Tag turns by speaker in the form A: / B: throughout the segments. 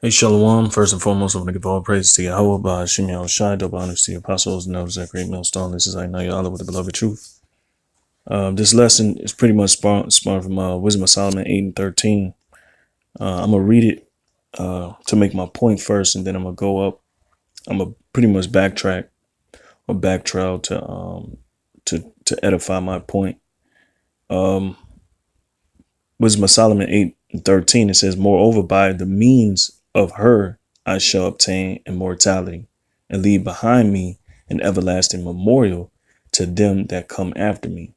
A: Hey Shalom, first and foremost, I want to give all praise to Yahweh by Hashem Yahushai, double honors to the apostles and elders, that great millstone. This is I know Allah with the beloved truth. This lesson is pretty much spawned from Wisdom of Solomon 8 and 13. I'm going to read it to make my point first, and then I'm going to go up. I'm going to pretty much backtrack or backtrail to edify my point. Wisdom of Solomon 8 and 13, it says, "Moreover, by the means of her I shall obtain immortality, and leave behind me an everlasting memorial to them that come after me."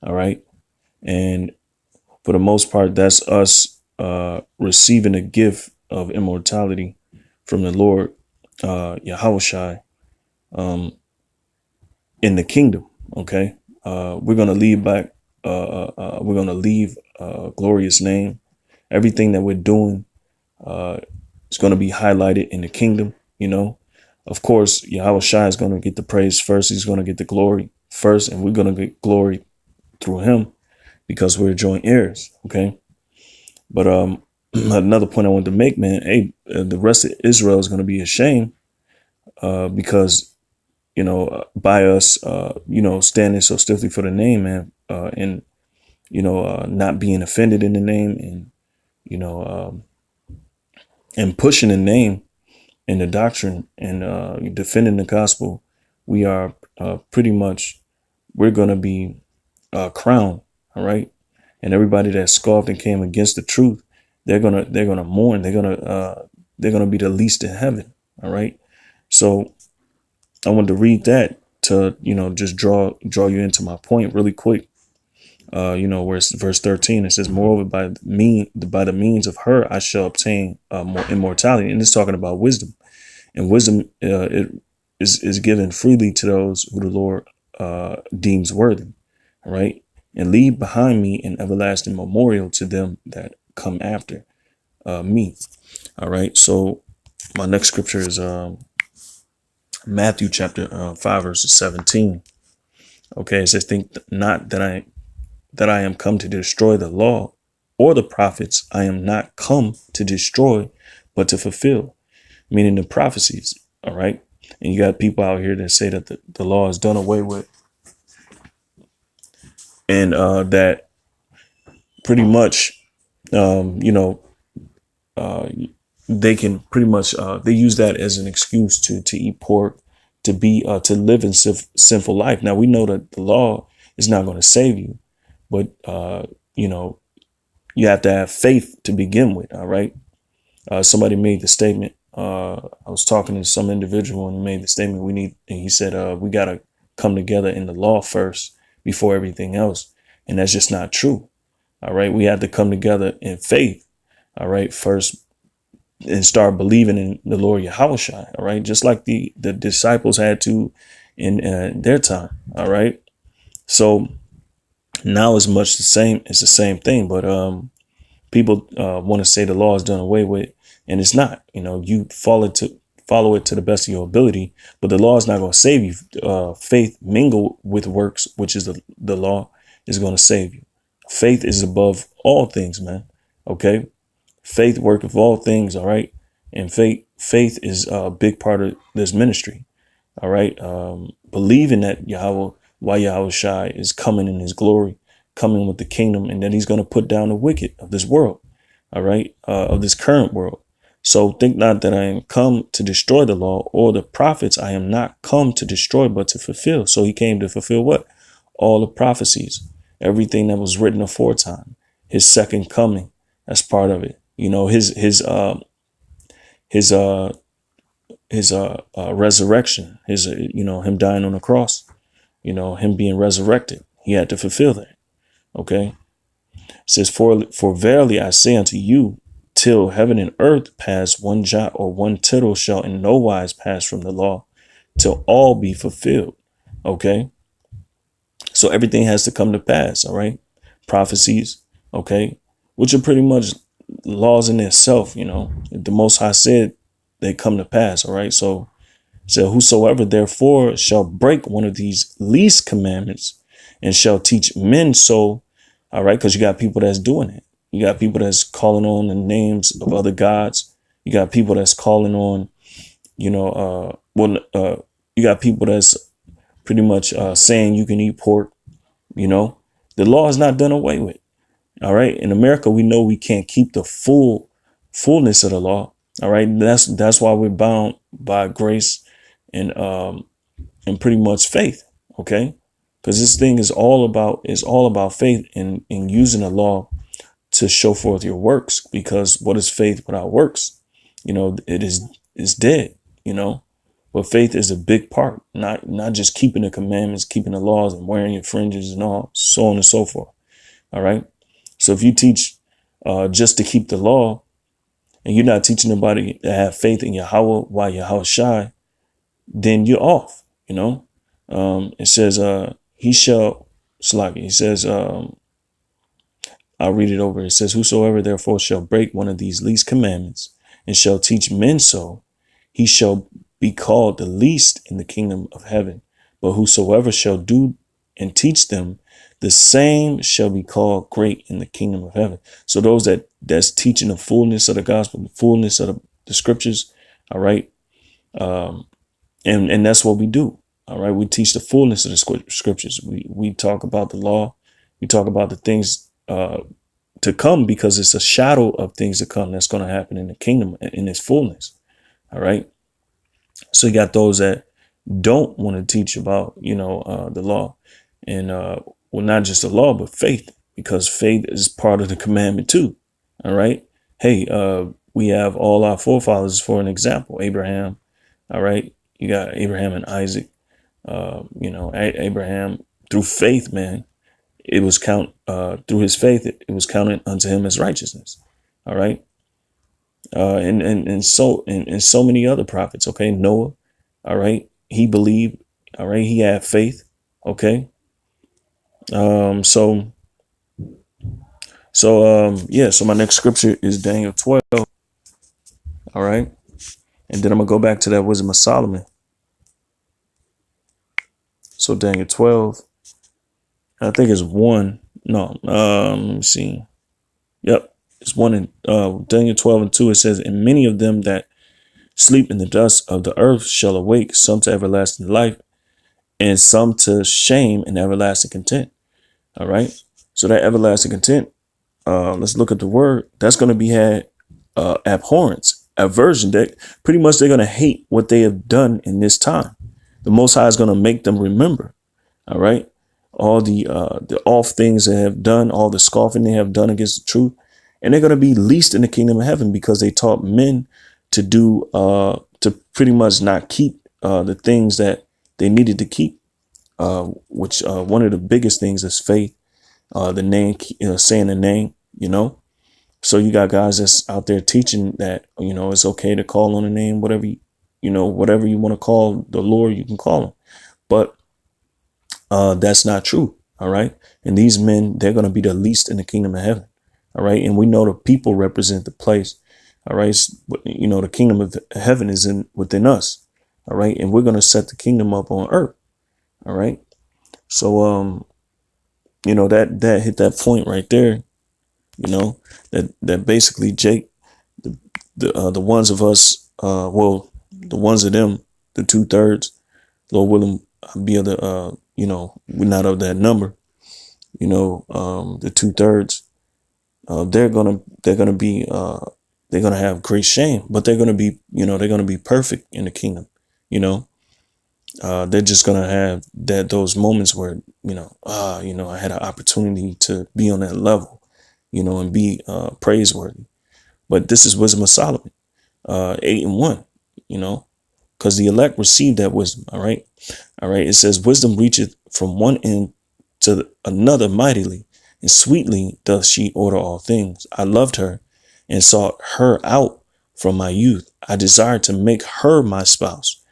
A: All right. And for the most part, that's us receiving a gift of immortality from the Lord, Yahushai, in the kingdom. Okay. We're going to leave back. We're going to leave a glorious name. Everything that we're doing is going to be highlighted in the kingdom. You know, of course, Yahushua is going to get the praise first. He's going to get the glory first, and we're going to get glory through him because we're joint heirs. Okay. But another point I wanted to make, man, hey, the rest of Israel is going to be ashamed because, you know, by us, you know, standing so stiffly for the name, man, and, you know, not being offended in the name, and, you know, and pushing the name and the doctrine and defending the gospel, we are pretty much, we're going to be crowned. All right. And everybody that scoffed and came against the truth, they're going to mourn. They're going to be the least in heaven. All right. So I wanted to read that to, you know, just draw you into my point really quick. You know, where it's verse 13, it says, "Moreover, by the means of her, I shall obtain more immortality." And it's talking about wisdom, and wisdom it is given freely to those who the Lord deems worthy. All right. "And leave behind me an everlasting memorial to them that come after me." All right. So my next scripture is Matthew chapter 5, verse 17. Okay. It says, "Think not that I am come to destroy the law or the prophets. I am not come to destroy, but to fulfill," meaning the prophecies. All right. And you got people out here that say that the law is done away with, and that pretty much, you know, they can pretty much they use that as an excuse to eat pork, to live in sinful life. Now we know that the law is not going to save you, but you know, you have to have faith to begin with. All right. Somebody made the statement. I was talking to some individual and he made the statement, and he said, we got to come together in the law first before everything else. And that's just not true. All right. We have to come together in faith. All right. First, and start believing in the Lord Yahushua. All right. Just like the disciples had to in their time. All right. So now it's much the same. It's the same thing. But people want to say the law is done away with, and it's not. You know, you follow it to the best of your ability, but the law is not going to save you. Faith mingled with works, which is the law, is going to save you. Faith is above all things, man. Okay. Faith worketh all things. All right. And faith is a big part of this ministry. All right. Believing that Yahushua is coming in his glory, coming with the kingdom, and that he's going to put down the wicked of this world. All right. Of this current world. "So think not that I am come to destroy the law or the prophets. I am not come to destroy, but to fulfill." So he came to fulfill what? All the prophecies, everything that was written aforetime, his second coming. That's part of it. You know, his resurrection, you know, him dying on the cross, you know, him being resurrected. He had to fulfill that. Okay. It says, for verily I say unto you, till heaven and earth pass, one jot or one tittle shall in no wise pass from the law, till all be fulfilled. Okay. So everything has to come to pass. All right. Prophecies. Okay. Which are pretty much laws in itself. You know, the Most High said they come to pass. All right. So whosoever therefore shall break one of these least commandments and shall teach men so. All right. Because you got people that's doing it. You got people that's calling on the names of other gods, You got people that's calling on, you got people that's pretty much saying you can eat pork. You know, the law is not done away with. All right. In America, we know we can't keep the fullness of the law. All right. That's why we're bound by grace and pretty much faith. OK, because this thing is all about faith and using the law to show forth your works, because what is faith without works? It is dead, but faith is a big part, not just keeping the commandments, keeping the laws and wearing your fringes and all, so on and so forth. All right. So if you teach just to keep the law and you're not teaching nobody to have faith in Yahweh while Yahweh shy, then you're off. It says he shall slack. He says, I'll read it over. It says, whosoever therefore shall break one of these least commandments and shall teach men so, he shall be called the least in the kingdom of heaven. But whosoever shall do and teach them, the same shall be called great in the kingdom of heaven. So those that's teaching the fullness of the gospel, the fullness of the scriptures. All right. And that's what we do. All right. We teach the fullness of the scriptures. We talk about the law. We talk about the things to come, because it's a shadow of things to come that's going to happen in the kingdom in its fullness. All right. So you got those that don't want to teach about, the law, and well, not just the law, but faith, because faith is part of the commandment too. All right. Hey, we have all our forefathers for an example. Abraham. All right. You got Abraham and Isaac. Abraham, through faith, man, it was through his faith, it was counted unto him as righteousness. All right. And so many other prophets. OK, Noah. All right. He believed. All right. He had faith. OK. So my next scripture is Daniel 12. All right. And then I'm going to go back to that Wisdom of Solomon. So Daniel 12, I think it's 1. No, let me see. Yep. It's 1 in Daniel 12 and 2. It says, and many of them that sleep in the dust of the earth shall awake, some to everlasting life and some to shame and everlasting content. All right. So that everlasting content, let's look at the word. That's going to be had abhorrence, aversion. That pretty much they're going to hate what they have done in this time. The Most High is going to make them remember. All right. All the off things they have done, all the scoffing they have done against the truth. And they're going to be least in the kingdom of heaven, because they taught men to do to pretty much not keep the things that they needed to keep, which one of the biggest things is faith, the name, saying the name, So you got guys that's out there teaching that, it's OK to call on a name, whatever you want to call the Lord, you can call him. But that's not true. All right. And these men, they're going to be the least in the kingdom of heaven. All right. And we know the people represent the place. All right. The kingdom of heaven is within us. All right. And we're going to set the kingdom up on earth. All right. So, that hit that point right there, that basically Jake, the ones of us, the ones of them, the 2/3, Lord willing, be of the, we're not of that number, the 2/3, they're going to have great shame, but they're going to be, they're going to be perfect in the kingdom. They're just going to have those moments where, I had an opportunity to be on that level, and be praiseworthy. But this is Wisdom of Solomon, 8 and 1, because the elect received that wisdom. All right. All right. It says wisdom reacheth from one end to another mightily, and sweetly doth she order all things. I loved her and sought her out from my youth. I desired to make her my spouse,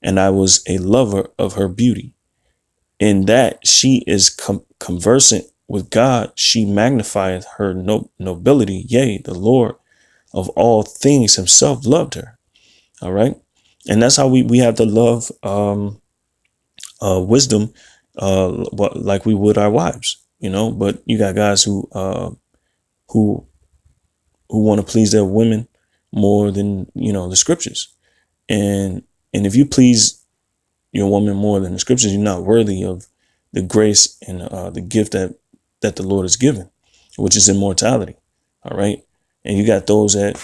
A: and I was a lover of her beauty. In that she is conversant with God, she magnifieth her nobility. Yea, the Lord of all things himself loved her. All right. And that's how we have to love wisdom like we would our wives, but you got guys who want to please their women, more than, the scriptures. And if you please your woman more than the scriptures, you're not worthy of the grace and the gift that the Lord has given, which is immortality. All right. And you got those that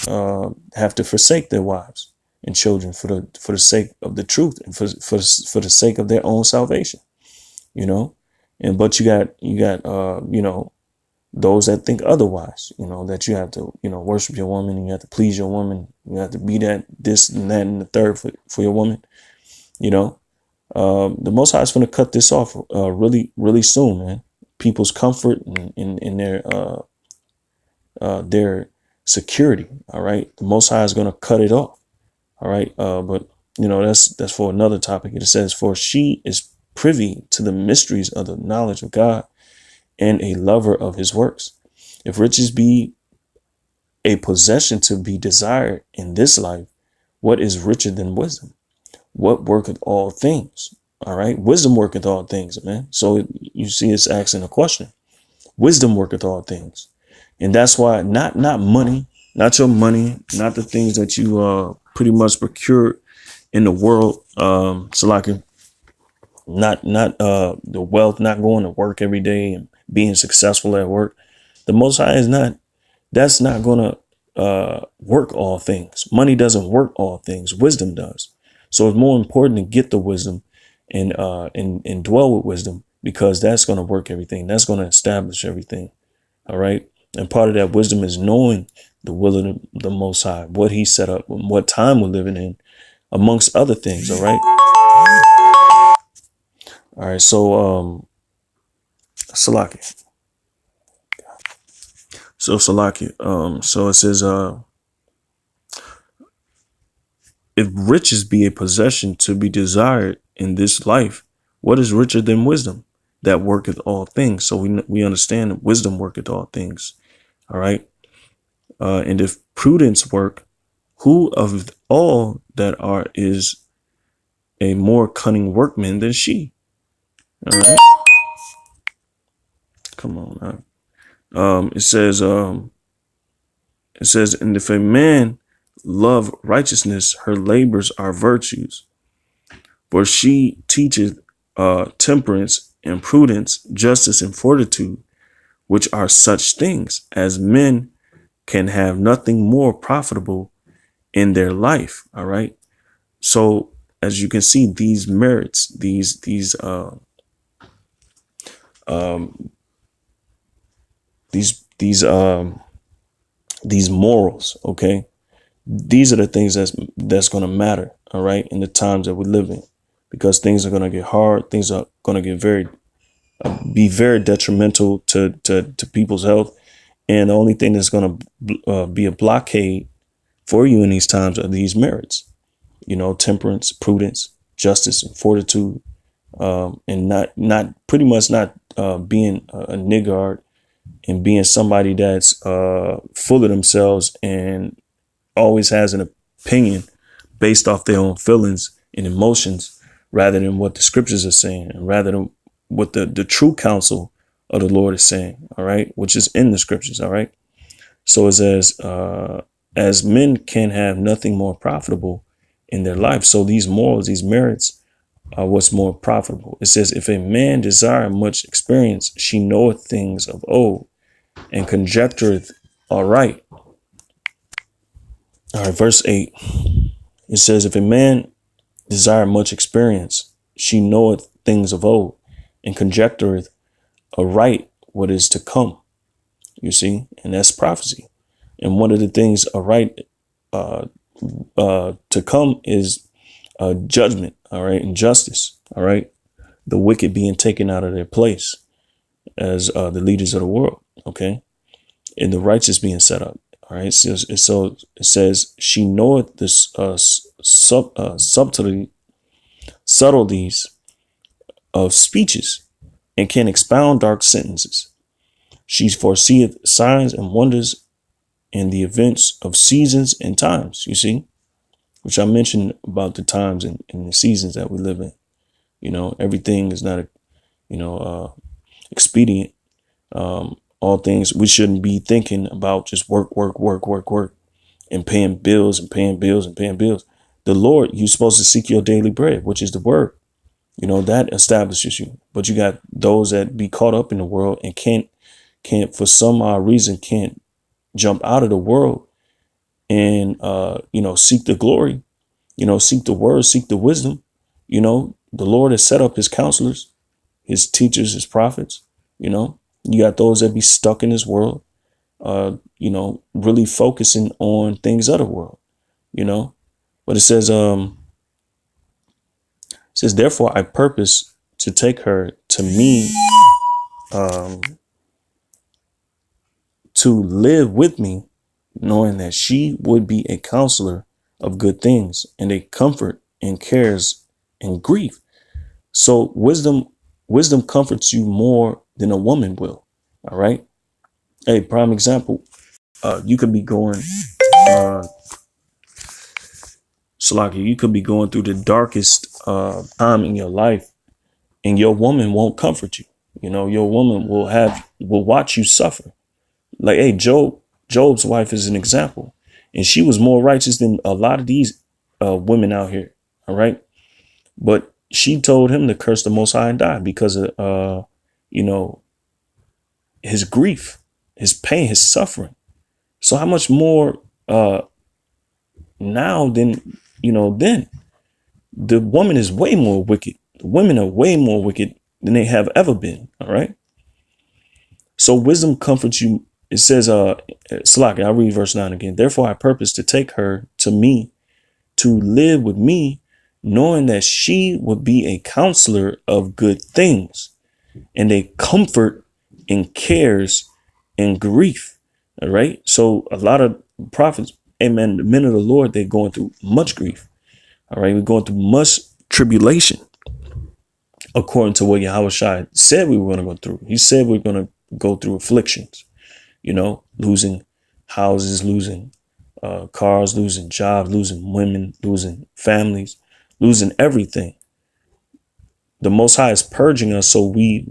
A: have to forsake their wives and children for the sake of the truth and for the sake of their own salvation, but you got those that think otherwise, that you have to, worship your woman, and you have to please your woman. You have to be that, this and that and the third for your woman. The Most High is going to cut this off really, really soon, man. People's comfort and in their security. All right. The Most High is going to cut it off. All right. But that's for another topic. It says, for she is privy to the mysteries of the knowledge of God and a lover of his works. If riches be a possession to be desired in this life, what is richer than wisdom? What worketh all things? All right. Wisdom worketh all things, man. So you see, it's asking a question. Wisdom worketh all things. And that's why not money, not your money, not the things that you pretty much procured in the world. Salaki, not the wealth, not going to work every day and being successful at work. The Most High is that's not going to work all things. Money doesn't work all things. Wisdom does. So it's more important to get the wisdom and dwell with wisdom, because that's going to work everything. That's going to establish everything. All right. And part of that wisdom is knowing the will of the Most High, what he set up, what time we're living in, amongst other things. All right. All right. So, Salaki. So Salaki. So it says, if riches be a possession to be desired in this life, what is richer than wisdom that worketh all things? So we understand that wisdom worketh all things. All right. And if prudence work, who of all that are is a more cunning workman than she? All right. Come on now. It says, and if a man love righteousness, her labors are virtues. For she teacheth temperance and prudence, justice and fortitude, which are such things as men can have nothing more profitable in their life. All right. So as you can see, these merits, these morals. Okay. These are the things that's going to matter. All right. In the times that we live in, because things are going to get hard. Things are going to get be very detrimental to people's health. And the only thing that's going to be a blockade for you in these times are these merits, temperance, prudence, justice, and fortitude, and not pretty much not being a niggard and being somebody that's full of themselves and always has an opinion based off their own feelings and emotions, rather than what the scriptures are saying, and rather than what the true counsel of the Lord is saying. All right. Which is in the scriptures. All right. So it says, as men can have nothing more profitable in their life. So these morals, these merits are what's more profitable. It says, if a man desire much experience, she knoweth things of old and conjectureth aright. All right. Verse 8. It says, if a man desire much experience, she knoweth things of old and conjectureth aright what is to come. You see, and that's prophecy. And one of the things aright to come is judgment. All right. And justice. All right. The wicked being taken out of their place as the leaders of the world. OK. And the righteous being set up. All right. So it says she knoweth this subtleties of speeches and can expound dark sentences. She foreseeth signs and wonders in the events of seasons and times, you see, which I mentioned about the times and the seasons that we live in. Everything is not, expedient. All things, we shouldn't be thinking about just work. and paying bills and paying bills and paying bills. The Lord, you're supposed to seek your daily bread, which is the word. You know, that establishes you. But you got those that be caught up in the world and can't for some reason can't jump out of the world and seek the glory, seek the word, seek the wisdom. The Lord has set up his counselors, his teachers, his prophets. You got those that be stuck in this world, really focusing on things of the world, but it says, therefore I purpose to take her to me, to live with me, knowing that she would be a counselor of good things and a comfort in cares and grief. So wisdom comforts you more than a woman will. All right. Hey, prime example. You could be going, Salaki, you could be going through the darkest time in your life, and your woman won't comfort you. Your woman will watch you suffer. Like, hey, Job's wife is an example, and she was more righteous than a lot of these women out here. All right. But she told him to curse the Most High and die because of, his grief, his pain, his suffering. So how much more now than, then? The woman is way more wicked. The women are way more wicked than they have ever been. All right. So wisdom comforts you. It says, Salaki, I'll read verse 9 again. Therefore, I purpose to take her to me, to live with me, knowing that she would be a counselor of good things and a comfort in cares and grief. All right. So a lot of prophets, amen, the men of the Lord, they're going through much grief. All right. We're going through much tribulation, according to what Yahushua said we were going to go through. He said we're going to go through afflictions, losing houses, losing cars, losing jobs, losing women, losing families, losing everything. The Most High is purging us, so we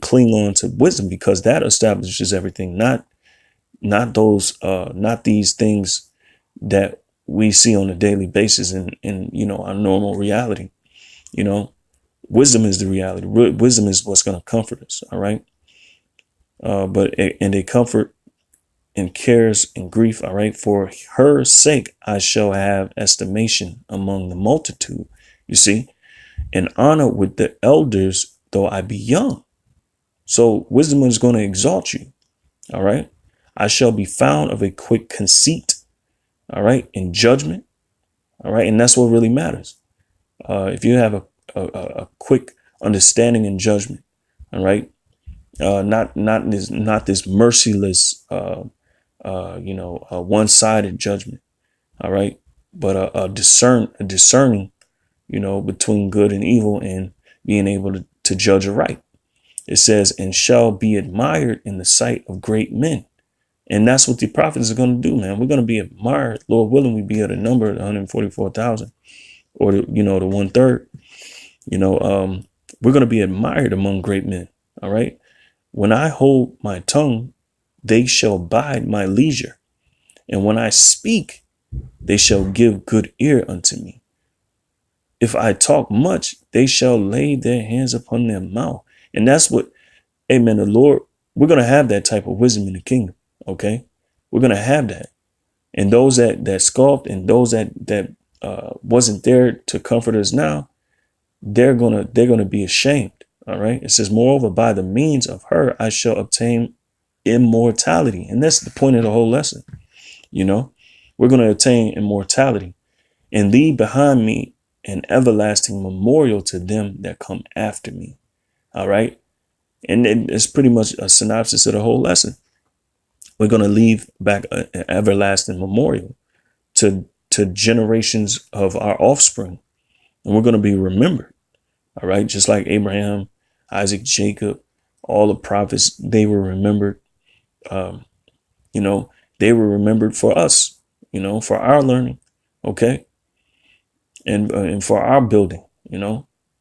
A: cling on to wisdom, because that establishes everything, not these things that we see on a daily basis in our normal reality. Wisdom is the reality. Wisdom is what's going to comfort us. All right. And they comfort in cares and grief. All right. For her sake, I shall have estimation among the multitude. You see, and honor with the elders, though I be young. So wisdom is going to exalt you. All right. I shall be found of a quick conceit. All right. In judgment. All right. And that's what really matters. If you have a quick understanding and judgment. All right. Not this merciless, one-sided judgment. All right. But a discerning, between good and evil, and being able to judge aright. It says, and shall be admired in the sight of great men. And that's what the prophets are going to do, man. We're going to be admired. Lord willing, we be at a number of 144,000, or the 1/3. We're going to be admired among great men. All right. When I hold my tongue, they shall bide my leisure. And when I speak, they shall give good ear unto me. If I talk much, they shall lay their hands upon their mouth. And that's what, amen, the Lord, we're going to have that type of wisdom in the kingdom. Okay. We're going to have that. And those that scoffed, and those that wasn't there to comfort us now, they're going to be ashamed. All right. It says, moreover, by the means of her, I shall obtain immortality. And that's the point of the whole lesson. We're going to attain immortality, and leave behind me an everlasting memorial to them that come after me. All right. And it's pretty much a synopsis of the whole lesson. We're going to leave back an everlasting memorial to generations of our offspring. And we're going to be remembered. All right. Just like Abraham, Isaac, Jacob, all the prophets, they were remembered. They were remembered for us, for our learning. OK. And for our building,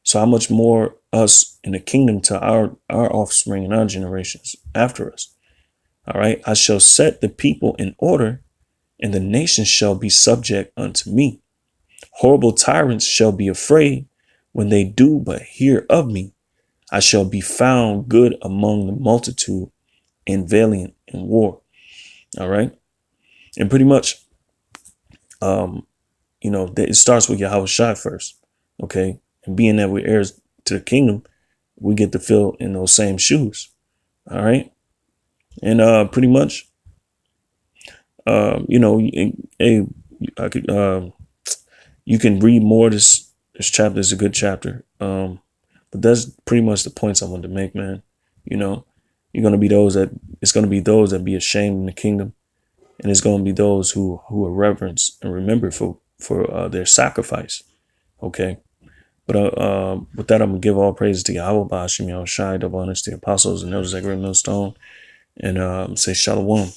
A: so how much more us in the kingdom to our offspring and our generations after us. All right. I shall set the people in order and the nations shall be subject unto me. Horrible tyrants shall be afraid when they do but hear of me. I shall be found good among the multitude and valiant in war. All right. And pretty much, it starts with Yahweh Shai first. Okay. And being that we're heirs to the kingdom, we get to fill in those same shoes. All right. And pretty much, I could, you can read more. This chapter is a good chapter. But that's pretty much the points I wanted to make, man. You're going to be it's going to be those that be ashamed in the kingdom. And it's going to be those who are reverenced and remembered for their sacrifice. Okay. But with that, I'm going to give all praises to Yahweh, Ba'ashim Yahushai, double honors to the apostles and elders that great millstone, and say shalom.